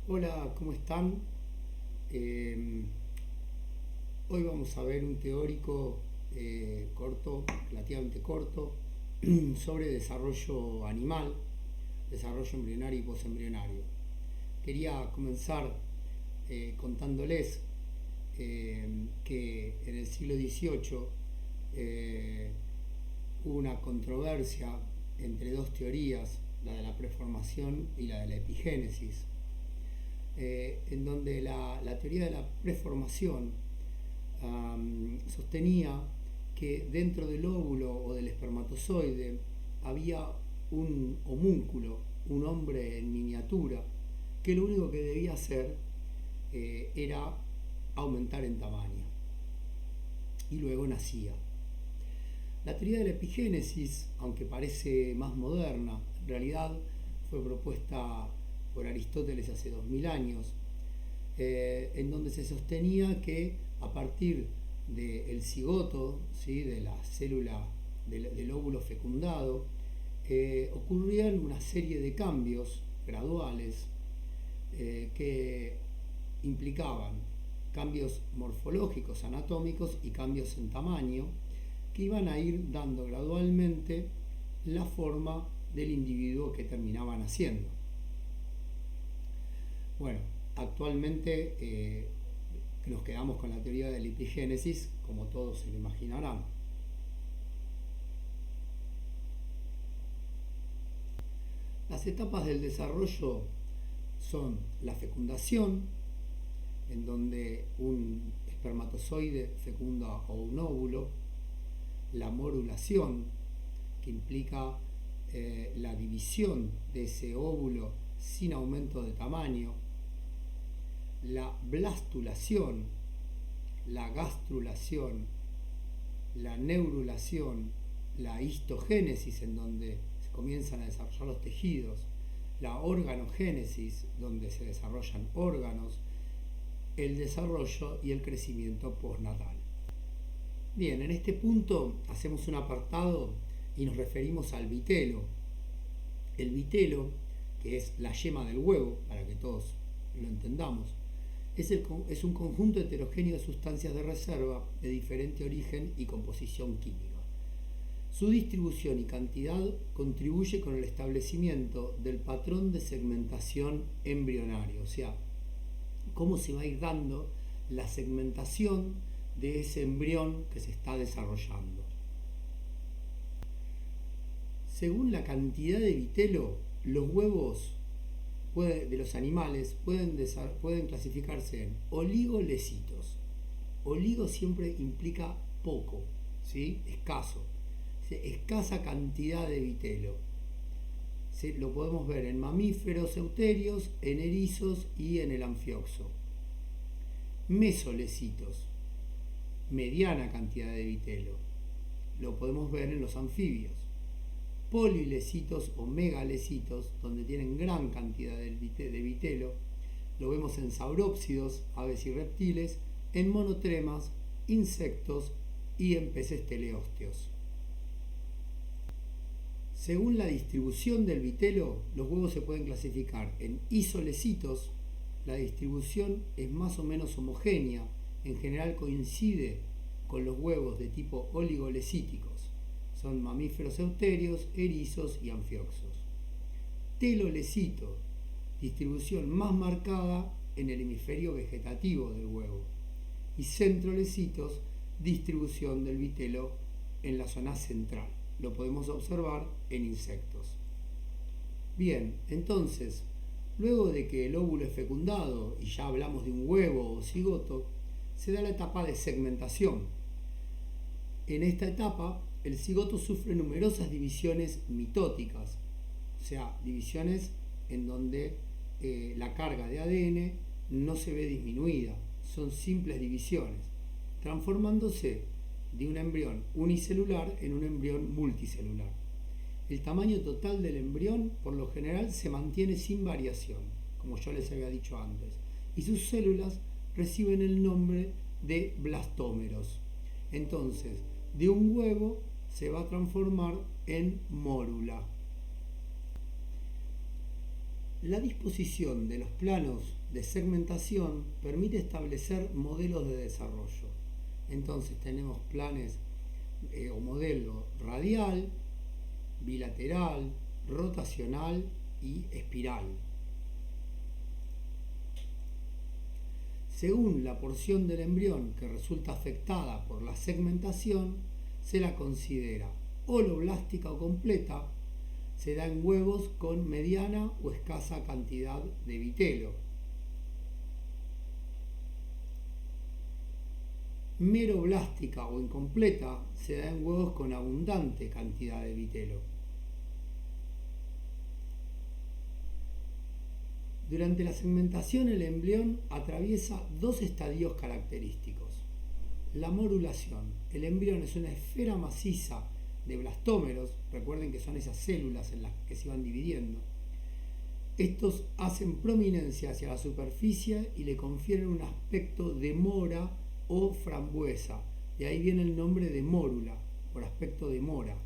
Hola, ¿cómo están? Eh, Hoy vamos a ver un teórico corto, relativamente corto, sobre desarrollo animal, desarrollo embrionario y posembrionario. Quería comenzar contándoles que en el siglo XVIII eh, hubo una controversia entre dos teorías, la de la preformación y la de la epigénesis, en donde la teoría de la preformación sostenía que dentro del óvulo o del espermatozoide había un homúnculo, un hombre en miniatura, que lo único que debía hacer era aumentar en tamaño y luego nacía. La teoría de la epigénesis, aunque parece más moderna, en realidad fue propuesta por Aristóteles hace 2000 años, en donde se sostenía que a partir del cigoto, ¿sí?, de la célula del óvulo fecundado, ocurrían una serie de cambios graduales que implicaban cambios morfológicos, anatómicos y cambios en tamaño que iban a ir dando gradualmente la forma del individuo que terminaban naciendo. Bueno, actualmente nos quedamos con la teoría de la epigénesis, como todos se lo imaginarán. Las etapas del desarrollo son la fecundación, en donde un espermatozoide fecunda o un óvulo; la morulación, que implica la división de ese óvulo sin aumento de tamaño; la blastulación, la gastrulación, la neurulación, la histogénesis, en donde se comienzan a desarrollar los tejidos; la organogénesis, donde se desarrollan órganos; el desarrollo y el crecimiento postnatal. Bien, en este punto hacemos un apartado y nos referimos al vitelo. El vitelo, que es la yema del huevo, para que todos lo entendamos, es un conjunto heterogéneo de sustancias de reserva de diferente origen y composición química. Su distribución y cantidad contribuye con el establecimiento del patrón de segmentación embrionario, o sea, cómo se va a ir dando la segmentación de ese embrión que se está desarrollando. Según la cantidad de vitelo, los huevos de los animales pueden clasificarse en oligolecitos. Oligo siempre implica poco, ¿sí?, escaso, escasa cantidad de vitelo. Lo podemos ver en mamíferos euterios, en erizos y en el anfioxo. Mesolecitos, mediana cantidad de vitelo. Lo podemos ver en los anfibios. Polilecitos o megalecitos, donde tienen gran cantidad de vitelo, lo vemos en saurópsidos, aves y reptiles, en monotremas, insectos y en peces teleósteos. Según la distribución del vitelo, los huevos se pueden clasificar en isolecitos. La distribución es más o menos homogénea, en general coincide con los huevos de tipo oligolecíticos. Son mamíferos euterios, erizos y anfioxos. Telolecito, distribución más marcada en el hemisferio vegetativo del huevo. Y centrolecitos, distribución del vitelo en la zona central. Lo podemos observar en insectos. Bien, entonces, luego de que el óvulo es fecundado y ya hablamos de un huevo o cigoto, se da la etapa de segmentación. En esta etapa, el cigoto sufre numerosas divisiones mitóticas, o sea, divisiones en donde la carga de ADN no se ve disminuida, son simples divisiones, transformándose de un embrión unicelular en un embrión multicelular. El tamaño total del embrión, por lo general, se mantiene sin variación, como yo les había dicho antes, y sus células reciben el nombre de blastómeros. Entonces, de un huevo se va a transformar en mórula. La disposición de los planos de segmentación permite establecer modelos de desarrollo. Entonces tenemos planes o modelo radial, bilateral, rotacional y espiral. Según la porción del embrión que resulta afectada por la segmentación, se la considera holoblástica o completa. Se da en huevos con mediana o escasa cantidad de vitelo. Meroblástica o incompleta se da en huevos con abundante cantidad de vitelo. Durante la segmentación el embrión atraviesa dos estadios característicos. La morulación. El embrión es una esfera maciza de blastómeros, recuerden que son esas células en las que se van dividiendo. Estos hacen prominencia hacia la superficie y le confieren un aspecto de mora o frambuesa. De ahí viene el nombre de mórula, por aspecto de mora.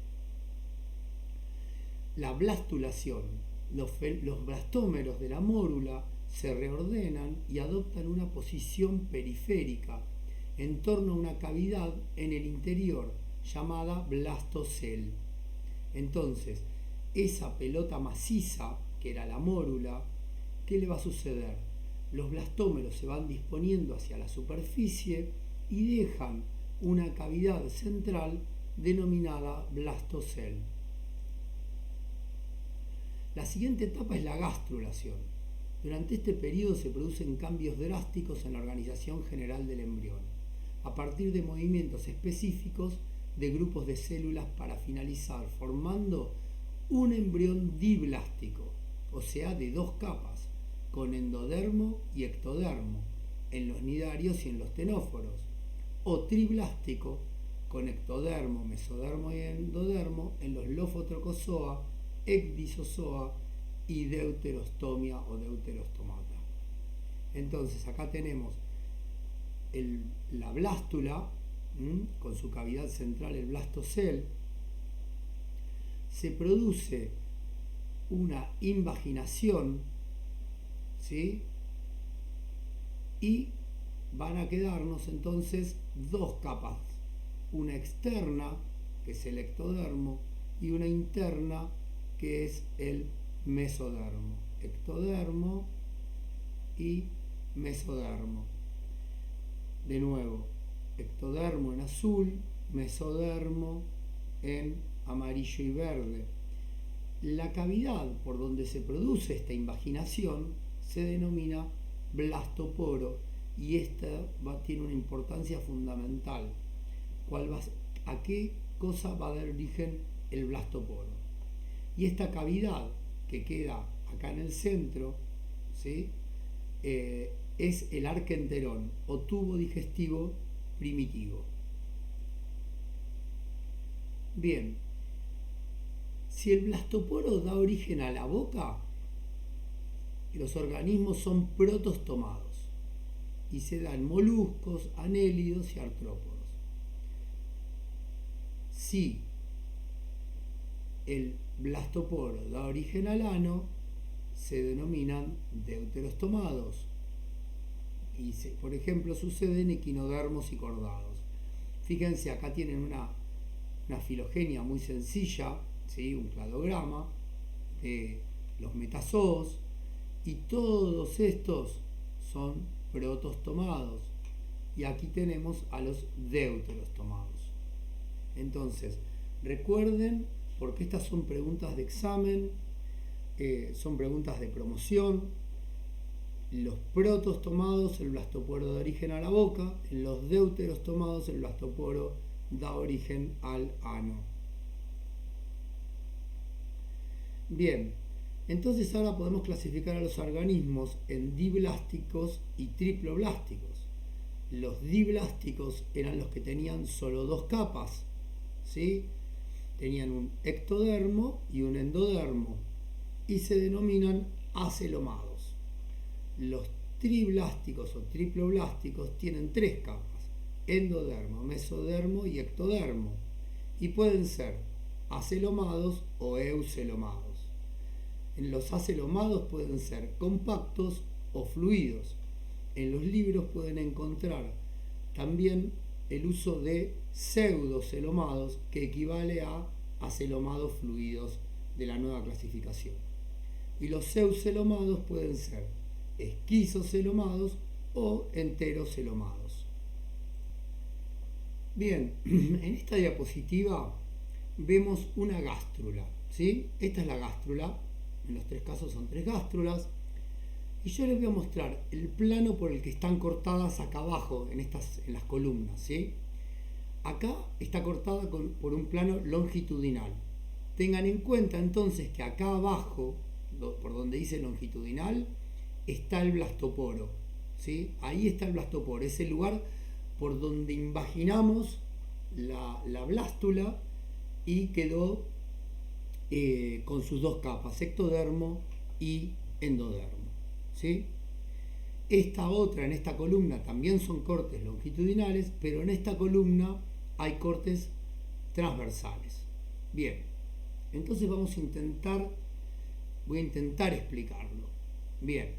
La blastulación. Los blastómeros de la mórula se reordenan y adoptan una posición periférica en torno a una cavidad en el interior llamada blastocel. Entonces, esa pelota maciza que era la mórula, ¿qué le va a suceder? Los blastómeros se van disponiendo hacia la superficie y dejan una cavidad central denominada blastocel. La siguiente etapa es la gastrulación. Durante este periodo se producen cambios drásticos en la organización general del embrión, a partir de movimientos específicos de grupos de células para finalizar formando un embrión diblástico, o sea, de dos capas, con endodermo y ectodermo, en los nidarios y en los ctenóforos, o triblástico, con ectodermo, mesodermo y endodermo en los lofotrocozoa, ecdysozoa y deuterostomia o deuterostomata. Entonces acá tenemos la blástula, con su cavidad central, el blastocel. Se produce una invaginación, ¿sí? Y van a quedarnos entonces dos capas, una externa, que es el ectodermo, y una interna, que es el mesodermo. Ectodermo y mesodermo. De nuevo, ectodermo en azul, mesodermo en amarillo y verde. La cavidad por donde se produce esta invaginación se denomina blastoporo y esta tiene una importancia fundamental. ¿A qué cosa va a dar origen el blastoporo? Y esta cavidad que queda acá en el centro, ¿sí? Es el arquenterón o tubo digestivo primitivo. Bien, si el blastoporo da origen a la boca, los organismos son protostomados y se dan moluscos, anélidos y artrópodos. Si el blastoporo da origen al ano, se denominan deuterostomados y por ejemplo sucede en equinodermos y cordados. Fíjense, acá tienen una filogenia muy sencilla, ¿sí? Un cladograma de los metazoos y todos estos son protostomados y aquí tenemos a los deuterostomados. Entonces recuerden, porque estas son preguntas de examen, son preguntas de promoción. Los protostomados, el blastoporo da origen a la boca; en los deuterostomados, el blastoporo da origen al ano. Bien, entonces ahora podemos clasificar a los organismos en diblásticos y triploblásticos. Los diblásticos eran los que tenían solo dos capas, ¿sí? Tenían un ectodermo y un endodermo y se denominan acelomados. Los triblásticos o triploblásticos tienen tres capas: endodermo, mesodermo y ectodermo, y pueden ser acelomados o eucelomados. Los acelomados pueden ser compactos o fluidos. En los libros pueden encontrar también el uso de pseudocelomados, que equivale a acelomados fluidos de la nueva clasificación. Y los pseudocelomados pueden ser esquizocelomados o enterocelomados. Bien, en esta diapositiva vemos una gástrula, ¿sí? Esta es la gástrula, en los tres casos son tres gástrulas, y yo les voy a mostrar el plano por el que están cortadas acá abajo, en las columnas, ¿sí? Acá está cortada por un plano longitudinal. Tengan en cuenta entonces que acá abajo, por donde dice longitudinal, está el blastoporo, ¿sí? Ahí está el blastoporo, es el lugar por donde invaginamos la blástula y quedó con sus dos capas, ectodermo y endodermo, ¿sí? Esta otra, en esta columna, también son cortes longitudinales, pero en esta columna hay cortes transversales. Bien, entonces voy a intentar explicarlo. Bien,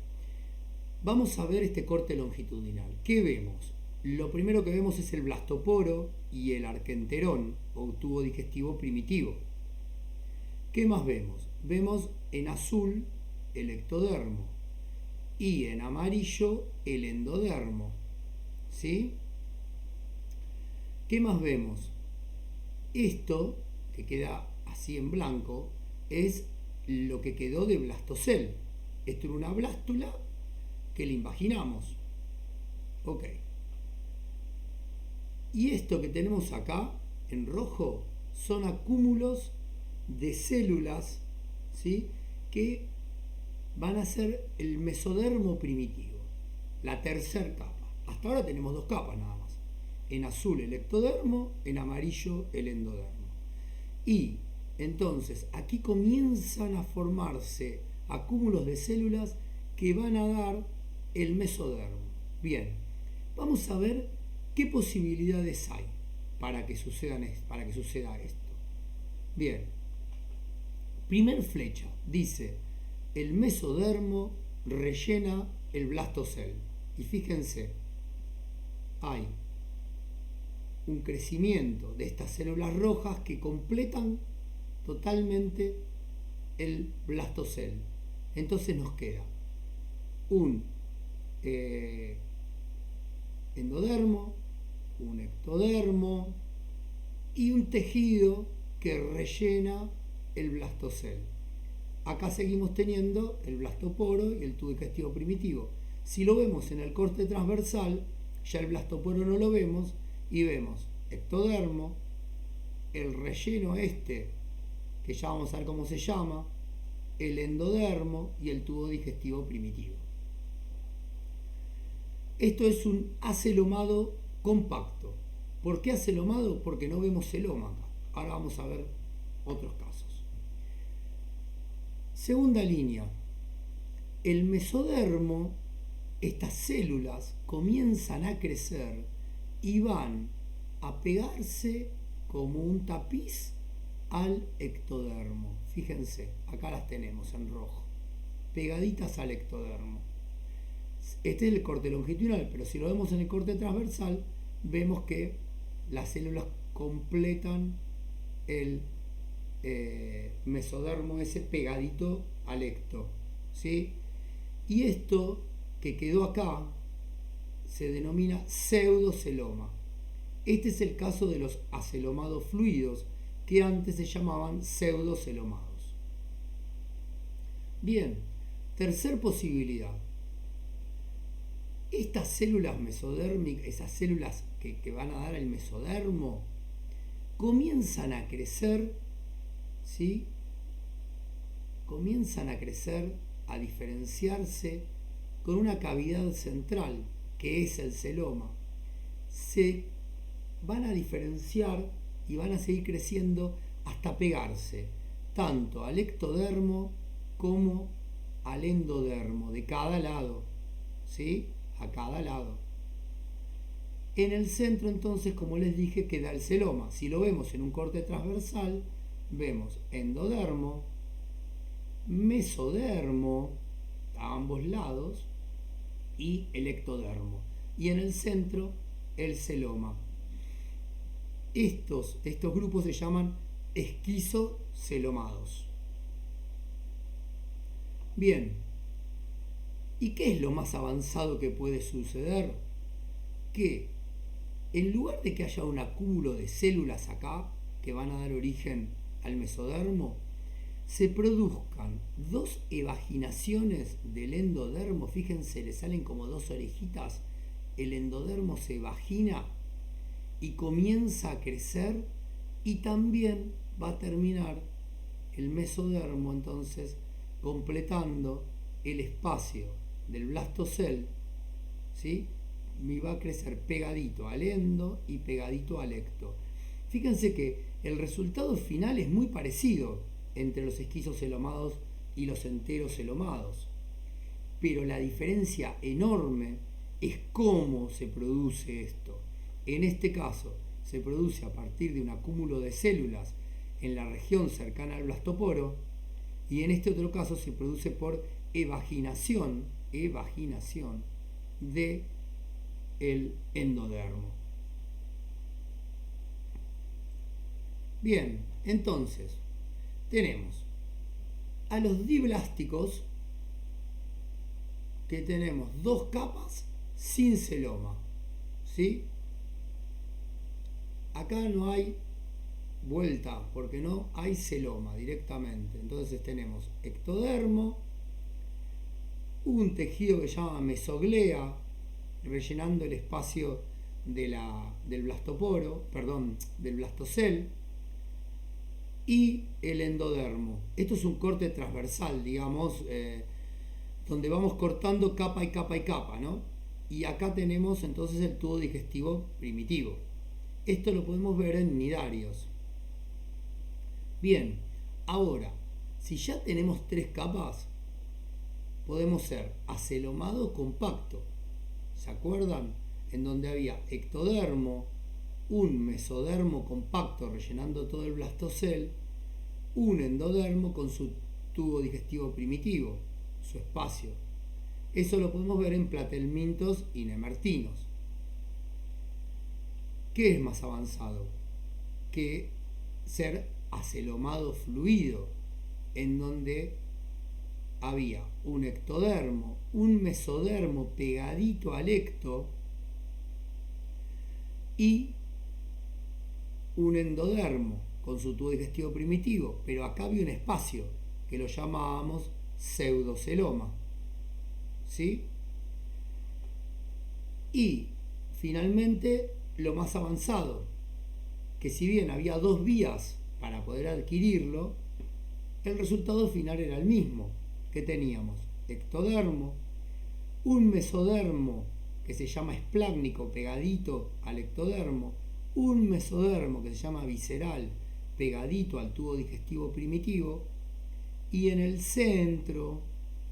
vamos a ver este corte longitudinal. ¿Qué vemos? Lo primero que vemos es el blastoporo y el arquenterón, o tubo digestivo primitivo. ¿Qué más vemos? Vemos en azul el ectodermo y en amarillo el endodermo, ¿sí? ¿Qué más vemos? Esto, que queda así en blanco, es lo que quedó de blastocel. Esto era una blástula que le imaginamos. Ok. Y esto que tenemos acá, en rojo, son acúmulos de células, ¿sí?, que van a ser el mesodermo primitivo, la tercera capa. Hasta ahora tenemos dos capas nada más. En azul el ectodermo, en amarillo el endodermo. Y entonces aquí comienzan a formarse acúmulos de células que van a dar el mesodermo. Bien, vamos a ver qué posibilidades hay para que suceda esto. Bien, primer flecha dice: el mesodermo rellena el blastocel. Y fíjense, hay un crecimiento de estas células rojas que completan totalmente el blastocel. Entonces nos queda un endodermo, un ectodermo y un tejido que rellena el blastocel. Acá seguimos teniendo el blastoporo y el tubo digestivo primitivo. Si lo vemos en el corte transversal, ya el blastoporo no lo vemos y vemos ectodermo, el relleno que ya vamos a ver cómo se llama, el endodermo y el tubo digestivo primitivo. Esto es un acelomado compacto. ¿Por qué acelomado? Porque no vemos celoma acá. Ahora vamos a ver otros casos. Segunda línea. El mesodermo, estas células comienzan a crecer y van a pegarse como un tapiz al ectodermo. Fíjense, acá las tenemos en rojo, pegaditas al ectodermo. Este es el corte longitudinal, pero si lo vemos en el corte transversal, vemos que las células completan el mesodermo ese pegadito al ecto, ¿sí? Y esto que quedó acá se denomina pseudoceloma. Este es el caso de los acelomados fluidos, que antes se llamaban pseudocelomados. Bien, tercer posibilidad. Estas células mesodérmicas, esas células que van a dar el mesodermo, comienzan a crecer, ¿sí? Comienzan a crecer, a diferenciarse con una cavidad central, que es el celoma. Se van a diferenciar y van a seguir creciendo hasta pegarse tanto al ectodermo como al endodermo, de cada lado, ¿sí? A cada lado. En el centro, entonces, como les dije, queda el celoma. Si lo vemos en un corte transversal, vemos endodermo, mesodermo a ambos lados y el ectodermo. Y en el centro el celoma. Estos grupos se llaman esquizocelomados. Bien, ¿y qué es lo más avanzado que puede suceder? Que en lugar de que haya un acúmulo de células acá que van a dar origen al mesodermo, se produzcan dos evaginaciones del endodermo. Fíjense, le salen como dos orejitas. El endodermo se evagina y comienza a crecer, y también va a terminar el mesodermo entonces completando el espacio del blastocel, ¿sí? Y va a crecer pegadito al endo y pegadito al ecto. Fíjense que el resultado final es muy parecido entre los esquizocelomados y los enterocelomados, pero la diferencia enorme es cómo se produce esto. En este caso se produce a partir de un acúmulo de células en la región cercana al blastoporo, y en este otro caso se produce por evaginación de el endodermo. Bien, entonces tenemos a los diblásticos, que tenemos dos capas sin celoma, ¿sí? Acá no hay vuelta porque no hay celoma directamente. Entonces tenemos ectodermo, un tejido que se llama mesoglea rellenando el espacio del blastoporo, perdón, del blastocel, y el endodermo. Esto es un corte transversal, digamos, donde vamos cortando capa y capa y capa, ¿no? Y acá tenemos entonces el tubo digestivo primitivo. Esto lo podemos ver en nidarios. Bien, ahora, si ya tenemos tres capas, podemos ser acelomado compacto. ¿Se acuerdan? En donde había ectodermo, un mesodermo compacto rellenando todo el blastocel, un endodermo con su tubo digestivo primitivo, su espacio. Eso lo podemos ver en platelmintos y nemertinos. ¿Qué es más avanzado? Que ser acelomado fluido, en donde había un ectodermo, un mesodermo pegadito al ecto y un endodermo con su tubo digestivo primitivo, pero acá había un espacio que lo llamábamos pseudoceloma, ¿sí? Y finalmente lo más avanzado, que si bien había dos vías para poder adquirirlo, el resultado final era el mismo, que teníamos ectodermo, un mesodermo que se llama esplácnico pegadito al ectodermo, un mesodermo que se llama visceral pegadito al tubo digestivo primitivo, y en el centro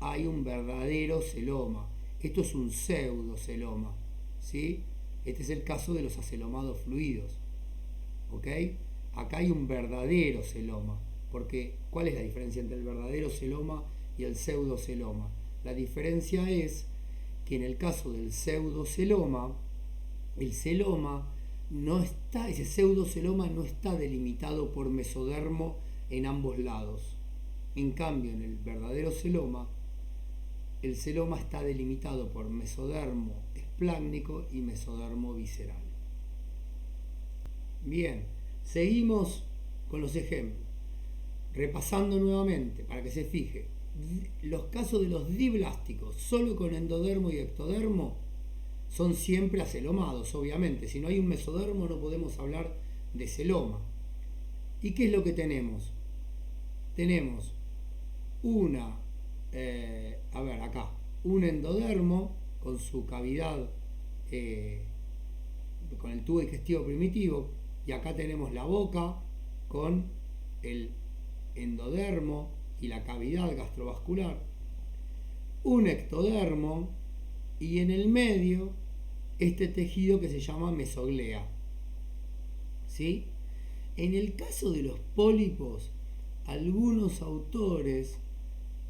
hay un verdadero celoma. Esto es un pseudoceloma, ¿sí? Este es el caso de los acelomados fluidos, ¿ok? Acá hay un verdadero celoma, porque ¿cuál es la diferencia entre el verdadero celoma y el pseudoceloma? La diferencia es que en el caso del pseudoceloma, el celoma no está, ese pseudoceloma no está delimitado por mesodermo en ambos lados. En cambio, en el verdadero celoma, el celoma está delimitado por mesodermo esplácnico y mesodermo visceral. Bien, seguimos con los ejemplos. Repasando nuevamente, para que se fije, los casos de los diblásticos, solo con endodermo y ectodermo, son siempre acelomados, obviamente. Si no hay un mesodermo no podemos hablar de celoma. ¿Y qué es lo que tenemos? Tenemos acá, un endodermo con su cavidad, con el tubo digestivo primitivo, y acá tenemos la boca con el endodermo y la cavidad gastrovascular, un ectodermo, y en el medio este tejido que se llama mesoglea, ¿sí? En el caso de los pólipos, algunos autores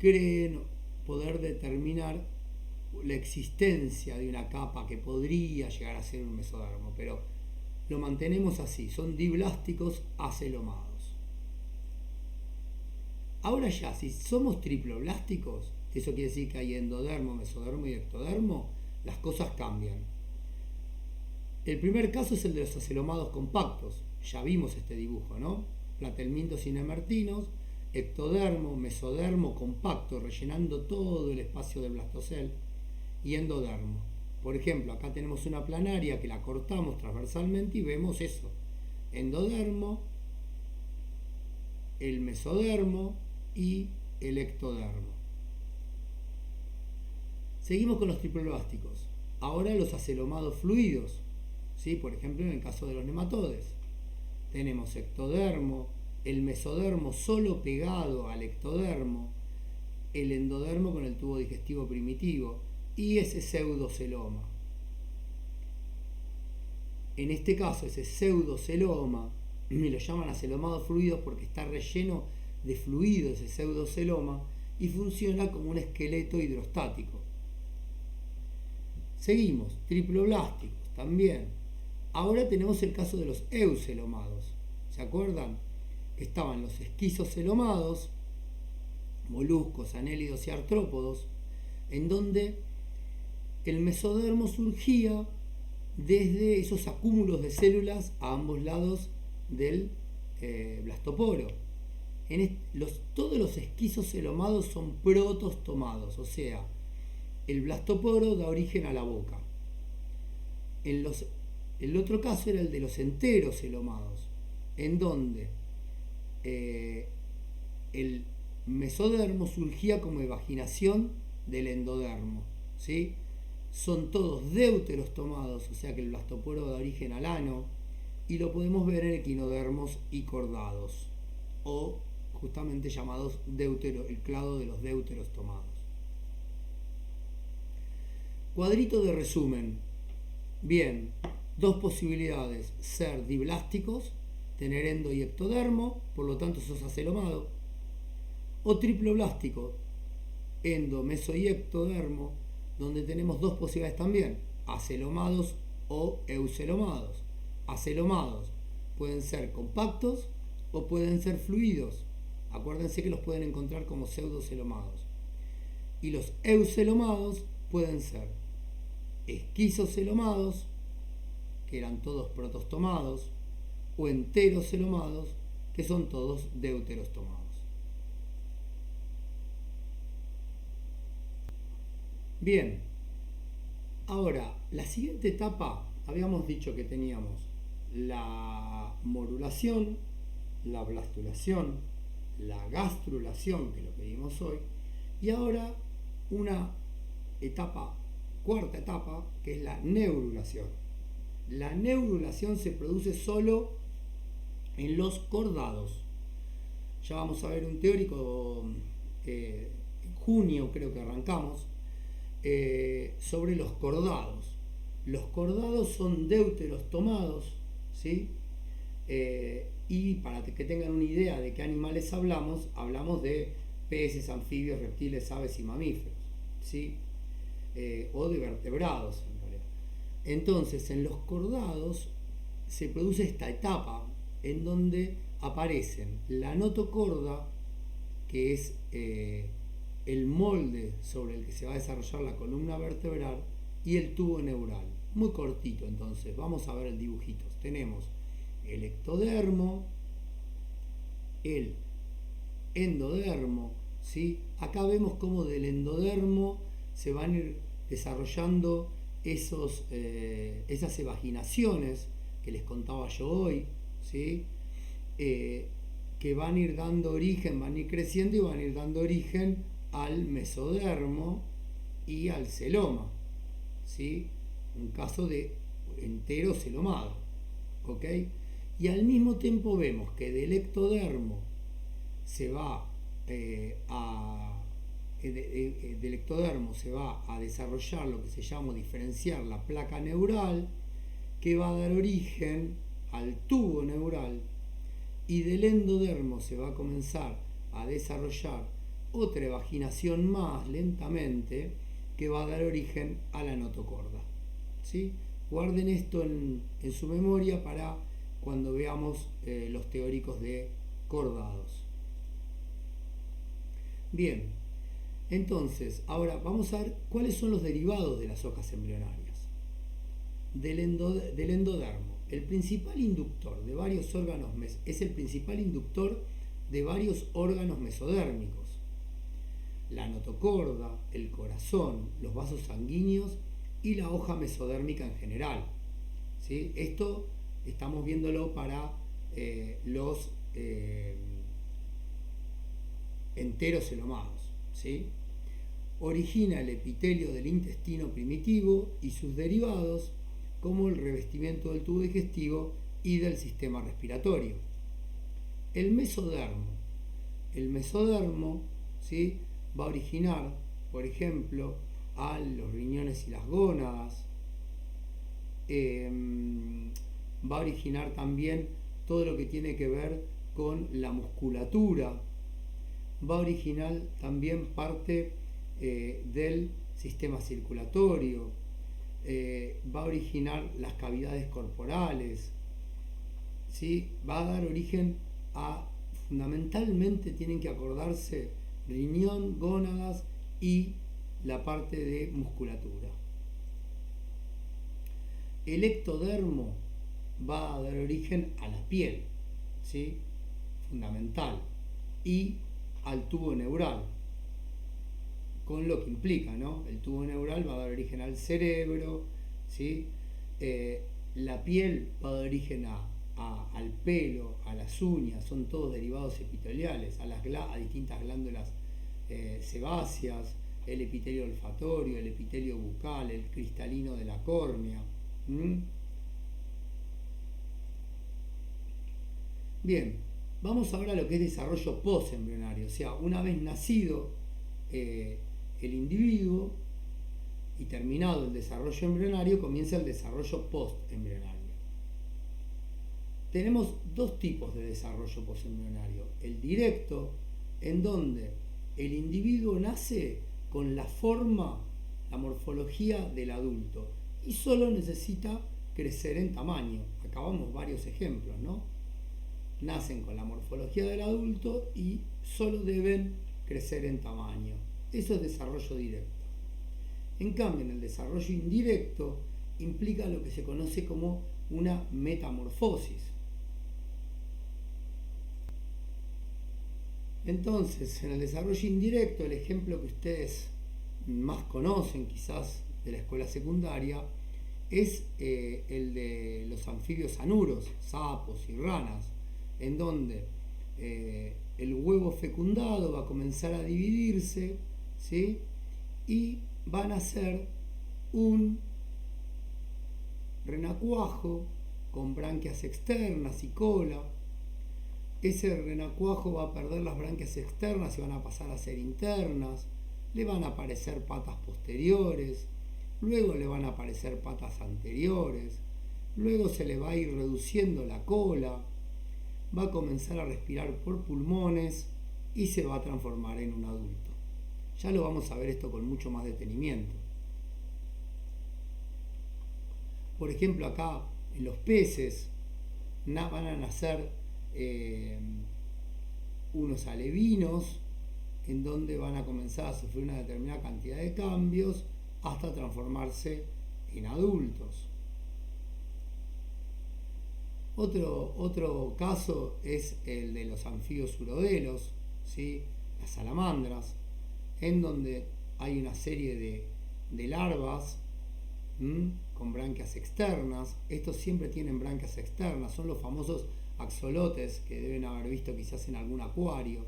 creen poder determinar la existencia de una capa que podría llegar a ser un mesodermo, pero lo mantenemos así, son diblásticos acelomados. Ahora ya, si somos triploblásticos, eso quiere decir que hay endodermo, mesodermo y ectodermo, las cosas cambian. El primer caso es el de los acelomados compactos, ya vimos este dibujo, ¿no? Platelmintos y nemertinos, ectodermo, mesodermo compacto, rellenando todo el espacio del blastocel, y endodermo. Por ejemplo, acá tenemos una planaria que la cortamos transversalmente y vemos eso: endodermo, el mesodermo y el ectodermo. Seguimos con los triploblásticos. Ahora los acelomados fluidos, ¿sí? Por ejemplo, en el caso de los nematodes, tenemos ectodermo, el mesodermo solo pegado al ectodermo, el endodermo con el tubo digestivo primitivo y ese pseudoceloma. En este caso, ese pseudoceloma, me lo llaman acelomados fluidos porque está relleno de fluido ese pseudoceloma y funciona como un esqueleto hidrostático. Seguimos, triploblásticos también. Ahora tenemos el caso de los eucelomados. ¿Se acuerdan? Estaban los esquizocelomados, moluscos, anélidos y artrópodos, en donde el mesodermo surgía desde esos acúmulos de células a ambos lados del blastoporo. Todos los esquizocelomados son protostomados, o sea, el blastoporo da origen a la boca. El otro caso era el de los enterocelomados, en donde el mesodermo surgía como evaginación del endodermo, ¿sí? Son todos deuterostomados, o sea que el blastoporo da origen al ano, y lo podemos ver en equinodermos y cordados, o justamente llamados el clado de los deuterostomados. Cuadrito de resumen. Bien, dos posibilidades: ser diblásticos, tener endo y ectodermo, por lo tanto sos acelomado, o triploblástico, endo, meso y ectodermo, donde tenemos dos posibilidades también: acelomados o eucelomados. Acelomados pueden ser compactos o pueden ser fluidos. Acuérdense que los pueden encontrar como pseudocelomados. Y los eucelomados pueden ser esquizocelomados, que eran todos protostomados, o enterocelomados, que son todos deuterostomados. Bien, ahora la siguiente etapa, habíamos dicho que teníamos la morulación, la blastulación, la gastrulación, que es lo que vimos hoy, y ahora una cuarta etapa, que es la neurulación. La neurulación se produce solo en los cordados. Ya vamos a ver un teórico, en junio creo que arrancamos, sobre los cordados. Los cordados son deuterostomados, ¿sí? Y para que tengan una idea de qué animales hablamos de peces, anfibios, reptiles, aves y mamíferos, ¿sí? O de vertebrados en realidad. Entonces, en los cordados se produce esta etapa en donde aparecen la notocorda, que es el molde sobre el que se va a desarrollar la columna vertebral, y el tubo neural. Muy cortito, entonces vamos a ver el dibujito. Tenemos el ectodermo, el endodermo, ¿sí? Acá vemos cómo del endodermo se van a ir desarrollando esas evaginaciones que les contaba yo hoy, ¿sí? Que van a ir dando origen, van a ir creciendo y van a ir dando origen al mesodermo y al celoma, ¿sí? Un caso de enterocelomado, ¿ok? Y al mismo tiempo vemos que del ectodermo se va del ectodermo se va a desarrollar lo que se llama diferenciar la placa neural, que va a dar origen al tubo neural, y del endodermo se va a comenzar a desarrollar otra evaginación más lentamente que va a dar origen a la notocorda. ¿Sí? Guarden esto en su memoria para cuando veamos los teóricos de cordados. Bien, entonces, ahora vamos a ver cuáles son los derivados de las hojas embrionarias. Del endodermo. El principal inductor de varios órganos es el principal inductor de varios órganos mesodérmicos. La notocorda, el corazón, los vasos sanguíneos y la hoja mesodérmica en general. ¿Sí? Esto estamos viéndolo para los enterocelomados. ¿Sí? Origina el epitelio del intestino primitivo y sus derivados, como el revestimiento del tubo digestivo y del sistema respiratorio. El mesodermo. El mesodermo, ¿sí?, va a originar, por ejemplo, a los riñones y las gónadas. Va a originar también todo lo que tiene que ver con la musculatura. Va a originar también parte del sistema circulatorio. Va a originar las cavidades corporales. ¿Sí? Va a dar origen a, fundamentalmente tienen que acordarse, riñón, gónadas y la parte de musculatura. El ectodermo va a dar origen a la piel, ¿sí?, fundamental, y al tubo neural, con lo que implica, ¿no? El tubo neural va a dar origen al cerebro, ¿sí? La piel va a dar origen al pelo, a las uñas, son todos derivados epiteliales, a distintas glándulas sebáceas, el epitelio olfatorio, el epitelio bucal, el cristalino de la córnea. Bien, vamos ahora a lo que es desarrollo postembrionario, o sea, una vez nacido el individuo y terminado el desarrollo embrionario, comienza el desarrollo postembrionario. Tenemos dos tipos de desarrollo postembrionario: el directo, en donde el individuo nace con la forma, la morfología del adulto y solo necesita crecer en tamaño. Acá vamos varios ejemplos, ¿no? Nacen con la morfología del adulto y solo deben crecer en tamaño. Eso es desarrollo directo. En cambio, en el desarrollo indirecto implica lo que se conoce como una metamorfosis. Entonces, en el desarrollo indirecto, el ejemplo que ustedes más conocen quizás de la escuela secundaria es el de los anfibios anuros, sapos y ranas, en donde el huevo fecundado va a comenzar a dividirse, ¿sí?, y va a nacer un renacuajo con branquias externas y cola. Ese renacuajo va a perder las branquias externas y van a pasar a ser internas. Le van a aparecer patas posteriores, luego le van a aparecer patas anteriores, luego se le va a ir reduciendo la cola, va a comenzar a respirar por pulmones y se va a transformar en un adulto. Ya lo vamos a ver esto con mucho más detenimiento. Por ejemplo, acá en los peces van a nacer unos alevinos, en donde van a comenzar a sufrir una determinada cantidad de cambios hasta transformarse en adultos. Otro caso es el de los anfibios urodelos, ¿sí?, las salamandras, en donde hay una serie de larvas con branquias externas. Estos siempre tienen branquias externas, son los famosos axolotes que deben haber visto quizás en algún acuario.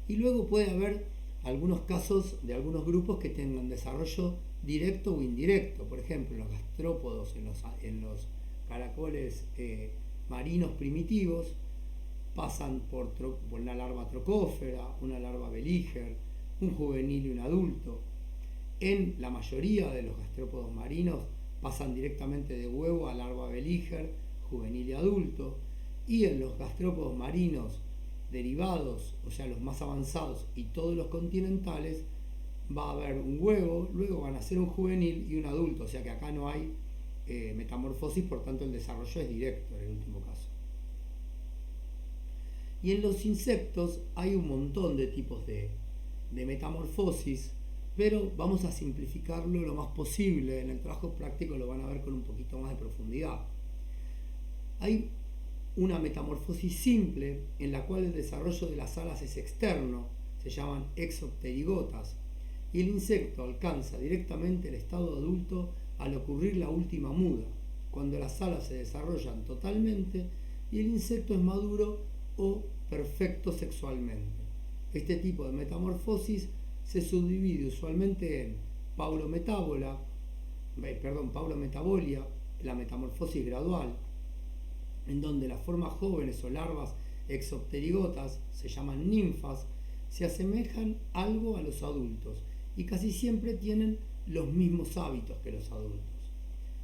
Y luego puede haber algunos casos de algunos grupos que tengan desarrollo directo o indirecto. Por ejemplo, los gastrópodos, en los caracoles marinos primitivos, pasan por una larva trocófera, una larva belíger, un juvenil y un adulto. En la mayoría de los gastrópodos marinos pasan directamente de huevo a larva belíger, juvenil y adulto. Y en los gastrópodos marinos derivados, o sea, los más avanzados y todos los continentales, va a haber un huevo, luego van a ser un juvenil y un adulto, o sea que acá no hay metamorfosis, por tanto el desarrollo es directo en el último caso. Y en los insectos hay un montón de tipos de metamorfosis, pero vamos a simplificarlo lo más posible. En el trabajo práctico lo van a ver con un poquito más de profundidad. Hay una metamorfosis simple en la cual el desarrollo de las alas es externo, se llaman exopterigotas, y el insecto alcanza directamente el estado adulto al ocurrir la última muda, cuando las alas se desarrollan totalmente y el insecto es maduro o perfecto sexualmente. Este tipo de metamorfosis se subdivide usualmente en paulometabolia, la metamorfosis gradual, en donde las formas jóvenes o larvas exopterigotas, se llaman ninfas, se asemejan algo a los adultos y casi siempre tienen los mismos hábitos que los adultos.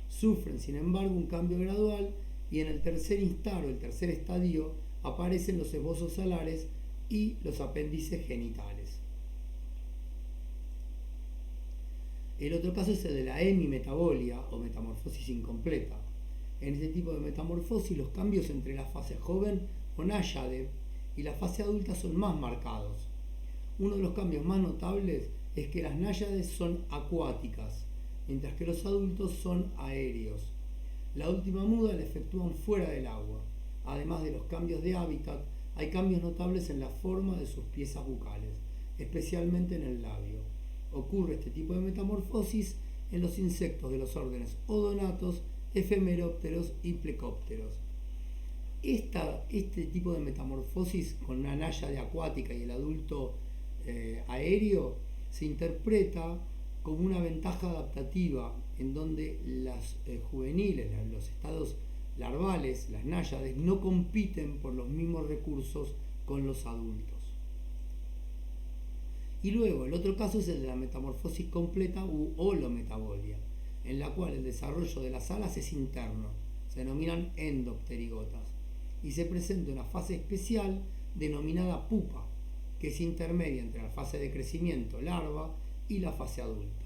Sufren, sin embargo, un cambio gradual y en el tercer instar o el tercer estadio aparecen los esbozos alares y los apéndices genitales. El otro caso es el de la hemimetabolia o metamorfosis incompleta. En este tipo de metamorfosis los cambios entre la fase joven o náyade y la fase adulta son más marcados. Uno de los cambios más notables es que las náyades son acuáticas, mientras que los adultos son aéreos. La última muda la efectúan fuera del agua. Además de los cambios de hábitat, hay cambios notables en la forma de sus piezas bucales, especialmente en el labio. Ocurre este tipo de metamorfosis en los insectos de los órdenes odonatos, efemerópteros y plecópteros. Este tipo de metamorfosis con una náyade acuática y el adulto aéreo se interpreta como una ventaja adaptativa en donde las juveniles, los estados larvales, las náyades, no compiten por los mismos recursos con los adultos. Y luego el otro caso es el de la metamorfosis completa u holometabolia, en la cual el desarrollo de las alas es interno, se denominan endopterigotas, y se presenta una fase especial denominada pupa, que es intermedia entre la fase de crecimiento larva y la fase adulta.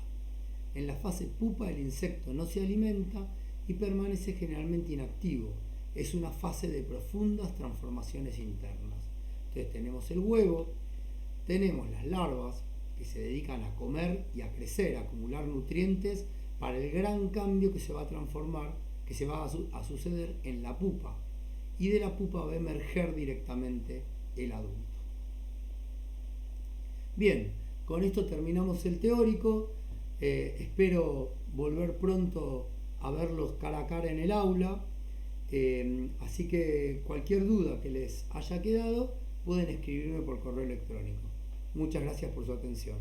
En la fase pupa el insecto no se alimenta y permanece generalmente inactivo. Es una fase de profundas transformaciones internas. Entonces tenemos el huevo, tenemos las larvas que se dedican a comer y a crecer, a acumular nutrientes para el gran cambio que se va a transformar, que se va a suceder en la pupa. Y de la pupa va a emerger directamente el adulto. Bien, con esto terminamos el teórico. Espero volver pronto a verlos cara a cara en el aula. Así que cualquier duda que les haya quedado pueden escribirme por correo electrónico. Muchas gracias por su atención.